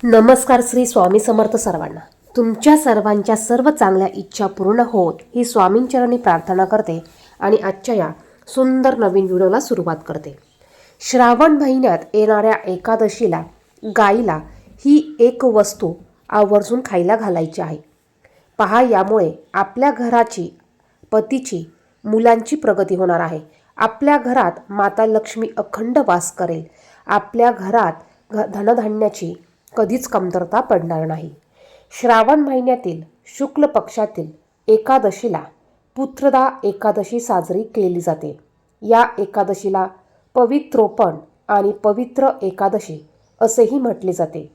नमस्कार. श्री स्वामी समर्थ सर्वांना. तुमच्या सर्वांच्या सर्व चांगल्या इच्छा पूर्ण होत ही स्वामींचरणी प्रार्थना करते आणि आजच्या या सुंदर नवीन व्हिडिओला सुरुवात करते. श्रावण महिन्यात येणाऱ्या एकादशीला गाईला ही एक वस्तू आवर्जून खायला घालायची आहे. पहा, यामुळे आपल्या घराची, पतीची, मुलांची प्रगती होणार आहे. आपल्या घरात माता लक्ष्मी अखंड वास करेल. आपल्या घरात धनधान्याची कधीच कमतरता पडणार नाही. श्रावण महिन्यातील शुक्ल पक्षातील एकादशीला पुत्रदा एकादशी साजरी केली जाते. या एकादशीला पवित्रोपण आणि पवित्र एकादशी असेही म्हटले जाते.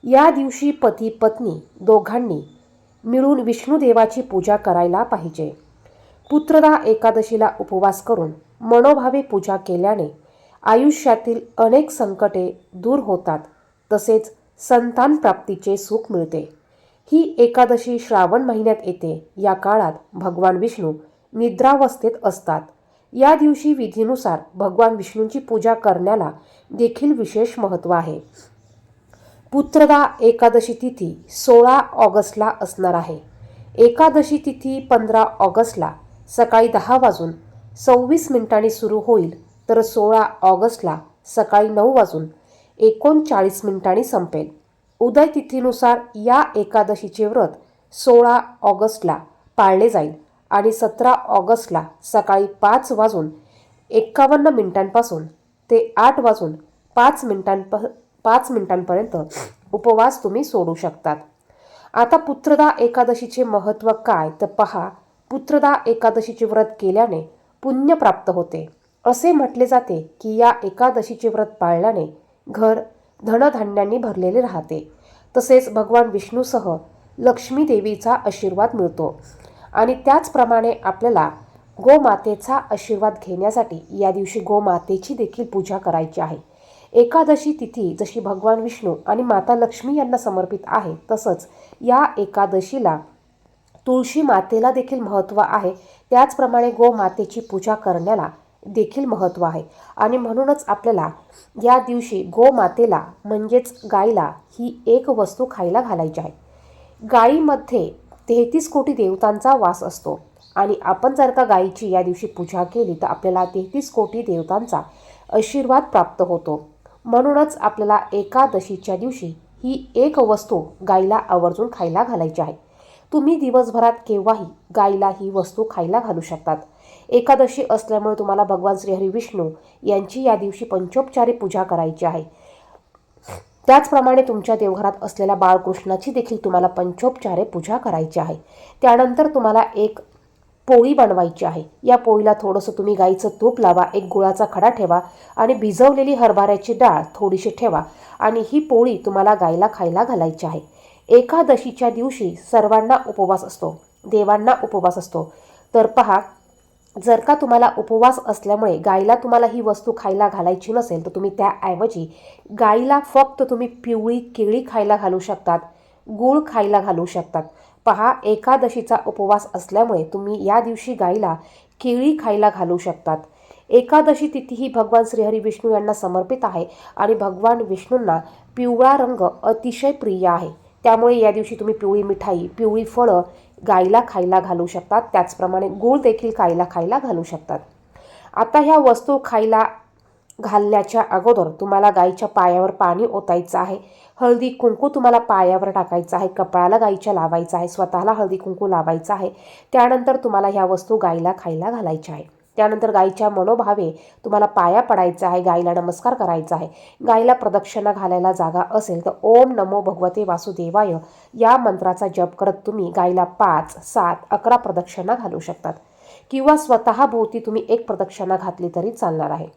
या दिवशी पती पत्नी दोघांनी मिळून विष्णुदेवाची पूजा करायला पाहिजे. पुत्रदा एकादशीला उपवास करून मनोभावे पूजा केल्याने आयुष्यातील अनेक संकटे दूर होतात, तसेच संतान प्राप्तीचे सुख मिळते. ही एकादशी श्रावण महिन्यात येते. या काळात भगवान विष्णू निद्रावस्थेत असतात. या दिवशी विधीनुसार भगवान विष्णूंची पूजा करण्याला देखील विशेष महत्त्व आहे. पुत्रदा एकादशी तिथी 16 ऑगस्टला असणार आहे. एकादशी तिथी 15 ऑगस्टला सकाळी 10:26 सुरू होईल, तर 16 ऑगस्टला सकाळी 9:39 संपेल. उदय तिथीनुसार या एकादशीचे व्रत 16 ऑगस्टला पाळले जाईल आणि 17 ऑगस्टला सकाळी 5:51 ते 8:05 उपवास तुम्ही सोडू शकतात. आता पुत्रदा एकादशीचे महत्त्व काय तर पहा. पुत्रदा एकादशीचे व्रत केल्याने पुण्य प्राप्त होते. असे म्हटले जाते की या एकादशीचे व्रत पाळल्याने घर धनधान्यांनी भरलेले राहते. तसेच भगवान विष्णूसह लक्ष्मी देवीचा आशीर्वाद मिळतो. आणि त्याचप्रमाणे आपल्याला गोमातेचा आशीर्वाद घेण्यासाठी या दिवशी गोमातेची देखील पूजा करायची आहे. एकादशी तिथी जशी भगवान विष्णू आणि माता लक्ष्मी यांना समर्पित आहे, तसंच या एकादशीला तुळशी मातेला देखील महत्त्व आहे. त्याचप्रमाणे गोमातेची पूजा करण्याला देखील महत्त्व आहे. आणि म्हणूनच आपल्याला या दिवशी गोमातेला म्हणजेच गाईला ही एक वस्तू खायला घालायची आहे. गाईमध्ये 33 कोटी देवतांचा वास असतो आणि आपण जर का गाईची या दिवशी पूजा केली तर आपल्याला 33 कोटी देवतांचा आशीर्वाद प्राप्त होतो. म्हणूनच आपल्याला एकादशीच्या दिवशी ही एक वस्तू गाईला आवर्जून खायला घालायची आहे. तुम्ही दिवसभरात केव्हाही गाईला ही वस्तू खायला घालू शकतात. एकादशी असल्यामुळे तुम्हाला भगवान श्रीहरी विष्णू यांची या दिवशी पंचोपचारी पूजा करायची आहे. त्याचप्रमाणे तुमच्या देवघरात असलेल्या बाळकृष्णाची देखील तुम्हाला पंचोपचारे पूजा करायची आहे. त्यानंतर तुम्हाला एक पोळी बनवायची आहे. या पोळीला थोडंसं तुम्ही गाईचं तूप लावा, एक गुळाचा खडा ठेवा आणि भिजवलेली हरभऱ्याची डाळ थोडीशी ठेवा आणि ही पोळी तुम्हाला गाईला खायला घालायची आहे. एकादशीच्या दिवशी सर्वांना उपवास असतो, देवांना उपवास असतो. तर पहा, जर का तुम्हाला उपवास असल्यामुळे गाईला तुम्हाला ही वस्तू खायला घालायची नसेल तर तुम्ही त्याऐवजी गाईला फक्त तुम्ही पिवळी केळी खायला घालू शकतात, गूळ खायला घालू शकतात. पहा, एकादशीचा उपवास असल्यामुळे तुम्ही या दिवशी गाईला केळी खायला घालू शकतात. एकादशी तिथी ही भगवान श्रीहरी विष्णू यांना समर्पित आहे आणि भगवान विष्णूंना पिवळा रंग अतिशय प्रिय आहे. त्यामुळे या दिवशी तुम्ही पिवळी मिठाई, पिवळी फळं गाईला खायला घालू शकतात. त्याचप्रमाणे गूळ देखील गाईला खायला घालू शकतात. आता ह्या वस्तू खायला घालण्याच्या अगोदर तुम्हाला गाईच्या पायावर पाणी ओतायचं आहे. हळदी कुंकू तुम्हाला पायावर टाकायचं आहे, कपाळाला गाईच्या लावायचं आहे, स्वतःला हळदी कुंकू लावायचं आहे. त्यानंतर तुम्हाला ह्या वस्तू गाईला खायला घालायच्या आहे. त्यानंतर गाईच्या मनोभावे तुम्हाला पाया पडायचा आहे, गाईला नमस्कार करायचा आहे. गाईला प्रदक्षिणा घालायला जागा असेल तर ओम नमो भगवते वासुदेवाय या मंत्राचा जप करत तुम्ही गाईला 5, 7, 11 प्रदक्षिणा घालू शकतात किंवा स्वतः भोवती तुम्ही एक प्रदक्षिणा घातली तरी चालणार आहे.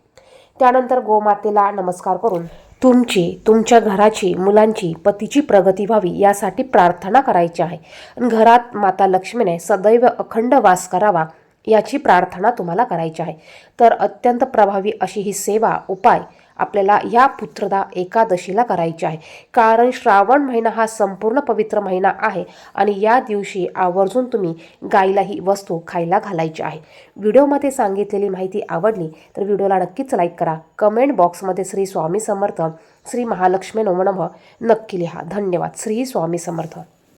त्यानंतर गोमातेला नमस्कार करून तुमची, तुमच्या घराची, मुलांची, पतीची प्रगती व्हावी यासाठी प्रार्थना करायची आहे. घरात माता लक्ष्मीने सदैव अखंड वास करावा याची प्रार्थना तुम्हाला करायची आहे. तर अत्यंत प्रभावी अशी ही सेवा, उपाय आपल्याला या पुत्रदा एकादशीला करायची आहे. कारण श्रावण महिना हा संपूर्ण पवित्र महिना आहे आणि या दिवशी आवर्जून तुम्ही गाईला ही वस्तू खायला घालायची आहे. व्हिडिओमध्ये सांगितलेली माहिती आवडली तर व्हिडिओला नक्कीच लाईक करा. कमेंट बॉक्समध्ये श्री स्वामी समर्थ, श्री महालक्ष्मी नमो नमः नक्की लिहा. धन्यवाद. श्री स्वामी समर्थ.